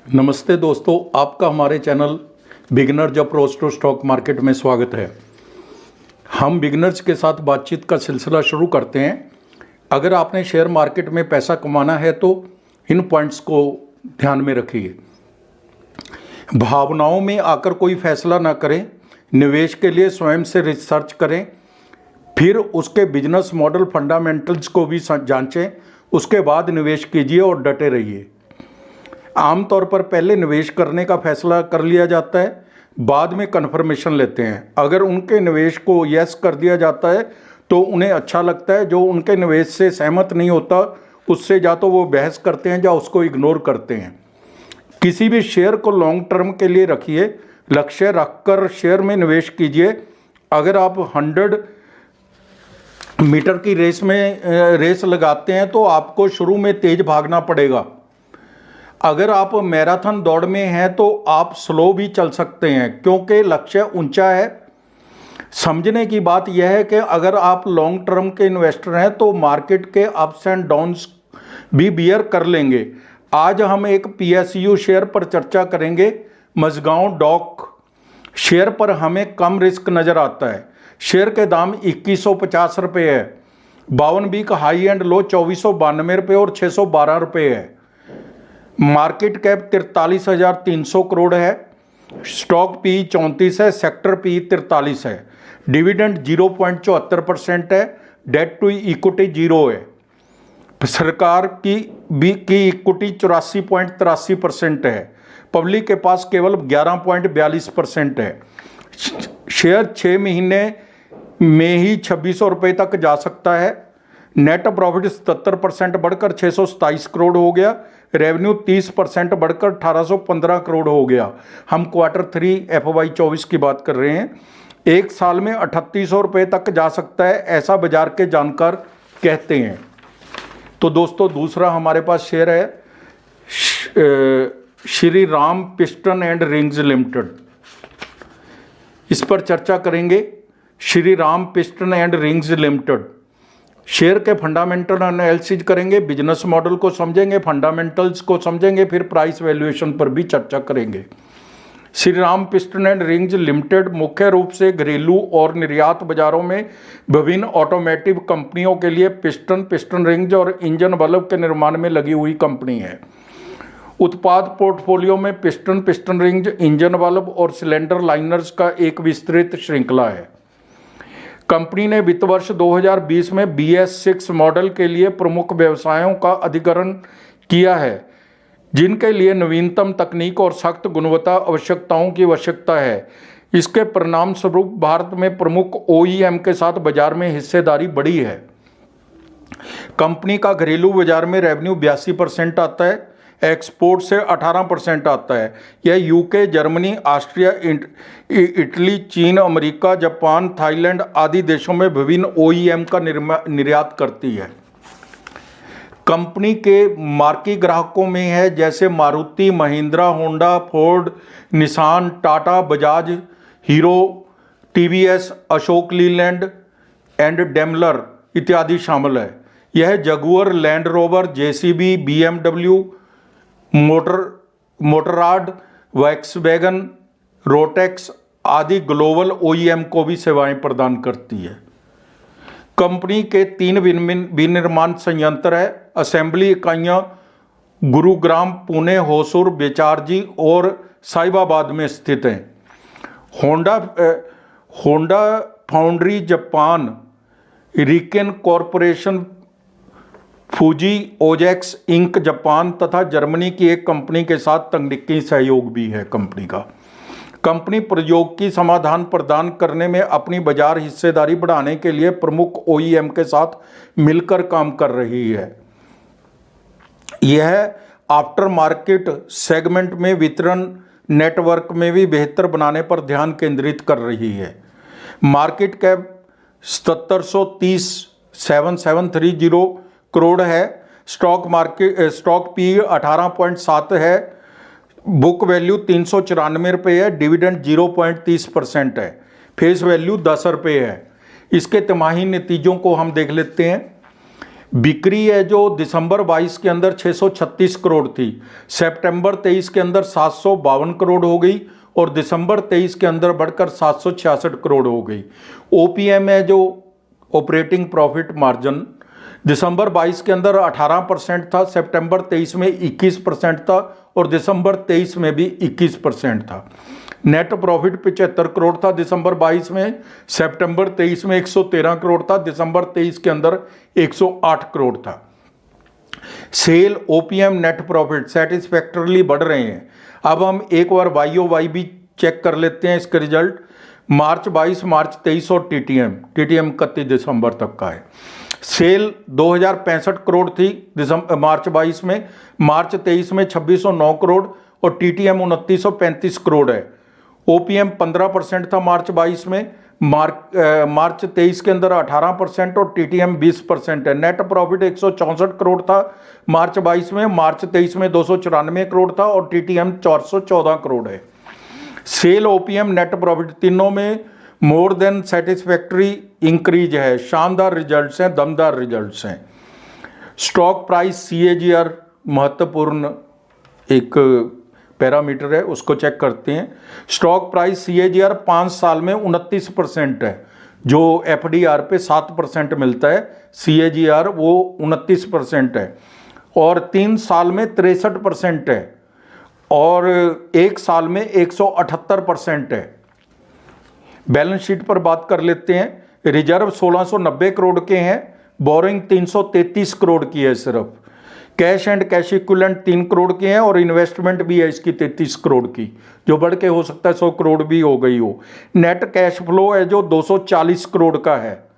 नमस्ते दोस्तों, आपका हमारे channel beginners approach to stock market में स्वागत है। हम बिगिनर्स के साथ बातचीत का सिलसिला शुरू करते हैं। अगर आपने शेयर मार्केट में पैसा कमाना है तो इन पॉइंट्स को ध्यान में रखिए। भावनाओं में आकर कोई फैसला ना करें। निवेश के लिए स्वयं से रिसर्च करें, फिर उसके बिजनेस मॉडल फंडामेंटल्स को भी जांचें। उसके बाद निवेश कीजिए और डटे रहिए। आमतौर पर पहले निवेश करने का फैसला कर लिया जाता है, बाद में कन्फर्मेशन लेते हैं। अगर उनके निवेश को यस कर दिया जाता है तो उन्हें अच्छा लगता है। जो उनके निवेश से सहमत नहीं होता उससे या तो वो बहस करते हैं या उसको इग्नोर करते हैं। किसी भी शेयर को लॉन्ग टर्म के लिए रखिए, लक्ष्य रखकर शेयर में निवेश कीजिए। अगर आप 100 मीटर की रेस लगाते हैं तो आपको शुरू में तेज भागना पड़ेगा। अगर आप मैराथन दौड़ में हैं तो आप स्लो भी चल सकते हैं, क्योंकि लक्ष्य ऊंचा है। समझने की बात यह है कि अगर आप लॉन्ग टर्म के इन्वेस्टर हैं तो मार्केट के अप्स एंड डाउन्स भी बियर कर लेंगे। आज हम एक PSU शेयर पर चर्चा करेंगे। मझगांव डॉक शेयर पर हमें कम रिस्क नज़र आता है। शेयर के दाम 2150 रुपये है। 52 वीक हाई एंड लो 2492 रुपये और 612 रुपये है। मार्केट कैप 43,300 करोड़ है। स्टॉक पी 34 है। सेक्टर पी 43 है। डिविडेंड 0.74% है। डेट टू इक्विटी 0 है। सरकार की इक्विटी 84.83% है। पब्लिक के पास केवल 11.42% है। शेयर 6 महीने में ही 2600 रुपये तक जा सकता है। नेट प्रॉफिट 77% बढ़कर 627 करोड़ हो गया। रेवेन्यू 30% बढ़कर 1815 करोड़ हो गया। हम Q3 FY 24 की बात कर रहे हैं। एक साल में 3800 रुपये तक जा सकता है, ऐसा बाजार के जानकार कहते हैं। तो दोस्तों, दूसरा हमारे पास शेयर है Shri Ram piston and rings limited. इस पर चर्चा करेंगे। Shri Ram piston and rings limited share के फंडामेंटल एनालिसिस करेंगे, बिजनेस मॉडल को समझेंगे, फंडामेंटल्स को समझेंगे, फिर प्राइस वैल्यूएशन पर भी चर्चा करेंगे। Shri Ram piston and rings limited मुख्य रूप से घरेलू और निर्यात बाजारों में विभिन्न ऑटोमेटिव कंपनियों के लिए पिस्टन रिंग्स और इंजन बल्ब के निर्माण में लगी हुई कंपनी है। उत्पाद पोर्टफोलियो में पिस्टन रिंग्स, इंजन बल्ब और सिलेंडर लाइनर्स का एक विस्तृत श्रृंखला है। कंपनी ने वित्त वर्ष 2020 में BS6 मॉडल के लिए प्रमुख व्यवसायों का अधिग्रहण किया है, जिनके लिए नवीनतम तकनीक और सख्त गुणवत्ता आवश्यकताओं की आवश्यकता है। इसके परिणाम स्वरूप भारत में प्रमुख OEM के साथ बाजार में हिस्सेदारी बढ़ी है। कंपनी का घरेलू बाजार में रेवेन्यू 82% आता है। एक्सपोर्ट से 18% आता है। यह UK, जर्मनी, ऑस्ट्रिया, इटली, चीन, अमेरिका, जापान, थाईलैंड आदि देशों में विभिन्न OEM का निर्यात करती है। कंपनी के मार्की ग्राहकों में है जैसे Maruti, Mahindra, Honda, Ford, Nissan, Tata, Bajaj, Hero, TVS, Ashok Leyland and Daimler इत्यादि शामिल है। यह Jaguar, Land Rover, JCB, BMW, Motorrad, Volkswagen, Rotax आदि ग्लोबल OEM को भी सेवाएं प्रदान करती है। कंपनी के 3 विनिर्माण संयंत्र है। असेंबली इकाइयां गुरुग्राम, पुणे, होसूर, बेचारजी और साहिबाबाद में स्थित हैं। Honda Foundry Japan, Riken Corporation, Fuji Oozx Inc Japan तथा जर्मनी की एक कंपनी के साथ तकनीकी सहयोग भी है कंपनी का। कंपनी प्रौद्योगिकी समाधान प्रदान करने में अपनी बाजार हिस्सेदारी बढ़ाने के लिए प्रमुख OEM के साथ मिलकर काम कर रही है। यह आफ्टर मार्केट सेगमेंट में वितरण नेटवर्क में भी बेहतर बनाने पर ध्यान केंद्रित कर रही है। मार्केट कैप 7730 करोड़ है। स्टॉक पी 18.7 है। बुक वैल्यू 394 रुपये है। डिविडेंड 0.30% है। फेस वैल्यू 10 रुपये है। इसके तिमाही नतीजों को हम देख लेते हैं। बिक्री है जो दिसंबर 22 के अंदर 636 करोड़ थी, सितंबर 23 के अंदर 752 करोड़ हो गई और दिसंबर 23 के अंदर बढ़कर 766 करोड़ हो गई। ओपीएम है जो ऑपरेटिंग प्रॉफिट मार्जिन दिसंबर 22 के अंदर 18% था, सितंबर 23 में 21% था और दिसंबर 23 में भी 21% था। नेट प्रॉफिट 75 करोड़ था दिसंबर 22 में, सितंबर 23 में 113 करोड़ था, दिसंबर 23 के अंदर 108 करोड़ था। सेल, ओपीएम, नेट प्रॉफिट सेटिस्फैक्टरली बढ़ रहे हैं। अब हम एक बार YOY भी चेक कर लेते हैं इसका रिजल्ट। मार्च 22, मार्च 23 और टीटीएम 31 दिसंबर तक का है। सेल 2065 करोड़ थी मार्च 22 में, मार्च 23 में 2609 करोड़ और टीटीएम 2935 करोड़ है। ओपीएम 15% था मार्च 22 में, मार्च 23 के अंदर 18% और टीटीएम 20% है। नेट प्रॉफिट 164 करोड़ था मार्च 22 में, मार्च 23 में 294 करोड़ था और टीटीएम 414 करोड़ है। सेल, ओपीएम, नेट प्रॉफिट तीनों में मोर देन सेटिस्फैक्टरी इंक्रीज है। शानदार रिजल्ट्स हैं, दमदार रिजल्ट्स हैं। स्टॉक प्राइस CAGR महत्वपूर्ण एक पैरामीटर है, उसको चेक करते हैं। स्टॉक प्राइस CAGR 5 साल में 29% है, जो FDR पे 7% मिलता है। CAGR वो 29% है और 3 साल में 63% है और 1 साल में 178% है। बैलेंस शीट पर बात कर लेते हैं। रिजर्व 1690 करोड़ के हैं, बोरिंग 333 करोड़ की है सिर्फ। Cash and cash equivalent 3 crore के हैं और इन्वेस्टमेंट भी है इसकी 33 करोड़ की, जो बढ़ के हो सकता है 100 करोड़ भी हो गई हो। नेट कैश फ्लो है जो 240 करोड़ का है।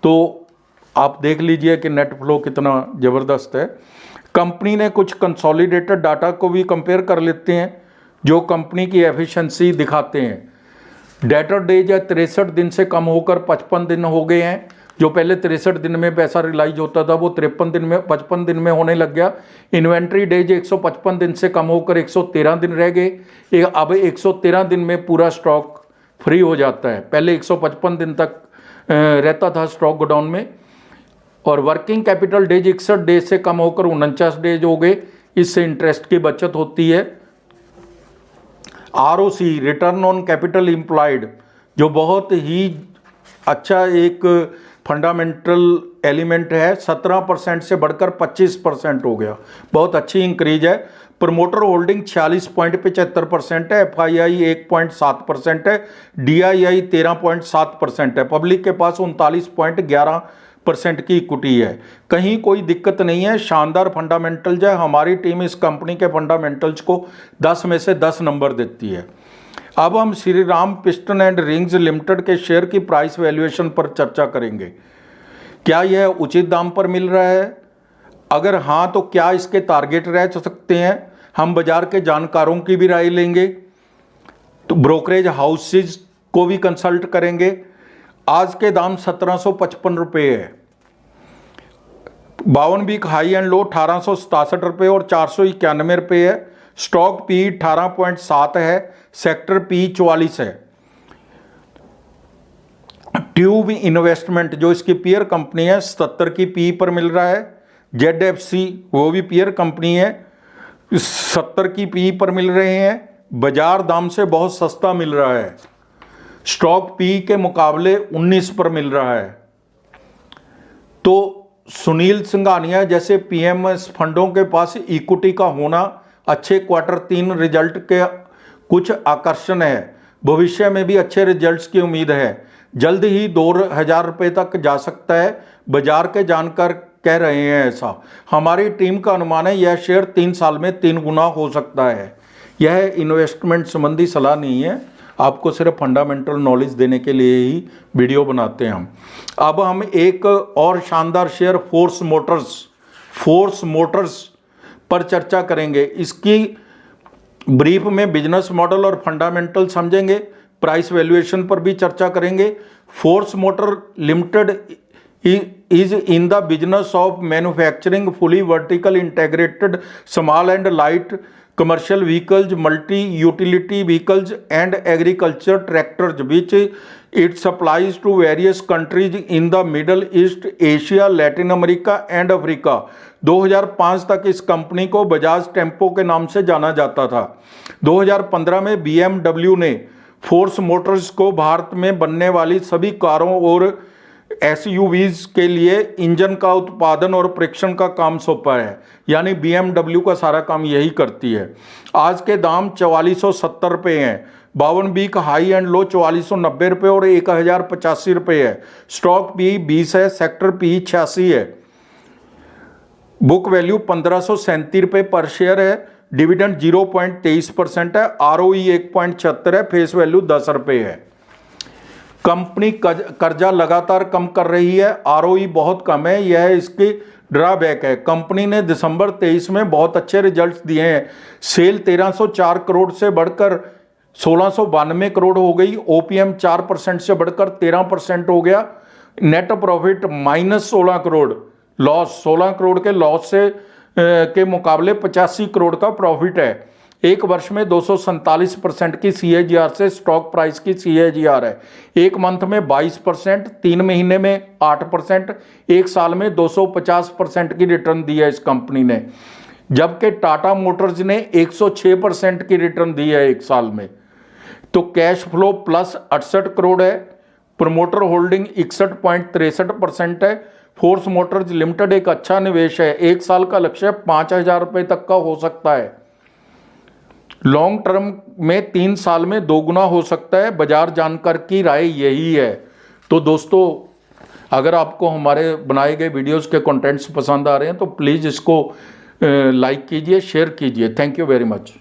तो आप देख लीजिए कि नेट फ्लो कितना ज़बरदस्त है। कंपनी ने कुछ कंसोलिडेटेड डाटा को भी कंपेयर कर लेते हैं जो कंपनी की एफिशिएंसी दिखाते हैं। डेटर डेज है 63 दिन से कम होकर 55 दिन हो गए हैं। जो पहले 63 दिन में पैसा रिलाइज होता था वो 55 दिन में होने लग गया। इन्वेंट्री डेज 155 दिन से कम होकर 113 दिन रह गए। अब 113 दिन में पूरा स्टॉक फ्री हो जाता है, पहले 155 दिन तक रहता था स्टॉक गोडाउन में। और वर्किंग कैपिटल डेज 61 डेज से कम होकर 49 डेज हो गए। इससे इंटरेस्ट की बचत होती है। ROC return on capital employed, जो बहुत ही अच्छा एक फंडामेंटल एलिमेंट है, 17% से बढ़कर 25% हो गया, बहुत अच्छी इंक्रीज है। प्रमोटर होल्डिंग 46.75% है, FII 1.7% है, DII 13.7% है, पब्लिक के पास 39.11% की इक्विटी है। कहीं कोई दिक्कत नहीं है, शानदार फंडामेंटल्स है। हमारी टीम इस कंपनी के फंडामेंटल्स को 10 में से 10 नंबर देती है। अब हम Shri Ram piston and rings limited के शेयर की प्राइस वैल्यूएशन पर चर्चा करेंगे। क्या यह उचित दाम पर मिल रहा है? अगर हाँ तो क्या इसके टारगेट रह सकते हैं? हम बाजार के जानकारों की भी राय लेंगे, तो ब्रोकरेज हाउसेज को भी कंसल्ट करेंगे। आज के दाम 1755 रुपये है। 52 वीक हाई एंड लो 1867 रुपये और 491 रुपये है। स्टॉक P 18.7 है, सेक्टर P 44 है। ट्यूब इन्वेस्टमेंट जो इसकी पीयर कंपनी है 77 की P पर मिल रहा है। ZFC वो भी पीयर कंपनी है, 70 की P पर मिल रहे हैं। बाजार दाम से बहुत सस्ता मिल रहा है। स्टॉक P के मुकाबले 19 पर मिल रहा है। तो सुनील सिंघानिया जैसे PMS फंडों के पास इक्विटी का होना अच्छे क्वार्टर 3 रिजल्ट के कुछ आकर्षण है। भविष्य में भी अच्छे रिजल्ट्स की उम्मीद है। जल्द ही 2000 रुपये तक जा सकता है, बाजार के जानकार कह रहे हैं ऐसा। हमारी टीम का अनुमान है यह शेयर 3 साल में 3 गुना हो सकता है। यह इन्वेस्टमेंट संबंधी सलाह नहीं है, आपको सिर्फ फंडामेंटल नॉलेज देने के लिए ही वीडियो बनाते हैं हम। अब हम एक और शानदार शेयर फोर्स मोटर्स पर चर्चा करेंगे। इसकी ब्रीफ में बिजनेस मॉडल और फंडामेंटल समझेंगे, प्राइस वैल्यूएशन पर भी चर्चा करेंगे। Force motor limited is in the business of manufacturing fully vertical integrated small and light commercial vehicles, multi-utility vehicles and agriculture tractors, which it supplies to various countries in the Middle East, Asia, Latin America and Africa। 2005 तक इस company को Bajaj tempo के नाम से जाना जाता था। 2015 में BMW ने फोर्स मोटर्स को भारत में बनने वाली सभी कारों और SUVs के लिए इंजन का उत्पादन और परीक्षण का काम सौंपा है, यानी BMW का सारा काम यही करती है। आज के दाम 4470 रुपये हैं। 52B का हाई एंड लो 4490 रुपये और 1085 रुपये है। स्टॉक पी 20 है, सेक्टर पी 86 है। बुक वैल्यू 1537 रुपये पर शेयर है। डिविडेंड 0.23% है। ROE 1.76 है। फेस वैल्यू 10 रुपये है। कंपनी कर्जा लगातार कम कर रही है। ROE बहुत कम है, यह इसकी ड्रॉबैक है। कंपनी ने दिसंबर 23 में बहुत अच्छे रिजल्ट्स दिए हैं। सेल 1304 करोड़ से बढ़कर 1692 करोड़ हो गई। OPM 4% से बढ़कर 13% हो गया। Net profit -16 crore, loss 16 crore के लॉस से के मुकाबले 85 करोड़ का प्रॉफिट है। एक वर्ष में 247% की CAGR से स्टॉक प्राइस की CAGR है। एक मंथ में 22%, 3 महीने में 8%, एक साल में 250% की रिटर्न दी है इस कंपनी ने, जबकि टाटा मोटर्स ने 106% की रिटर्न दी है एक साल में। तो कैश फ्लो प्लस 68 करोड़ है। प्रमोटर होल्डिंग 61.63% है। फोर्स मोटर्स लिमिटेड एक अच्छा निवेश है। एक साल का लक्ष्य 5000 रुपये तक का हो सकता है। लॉन्ग टर्म में 3 साल में 2 गुना हो सकता है। बाजार जानकार की राय यही है। तो दोस्तों, अगर आपको हमारे बनाए गए वीडियोस के कंटेंट्स पसंद आ रहे हैं तो प्लीज़ इसको लाइक कीजिए, शेयर कीजिए। Thank you very much.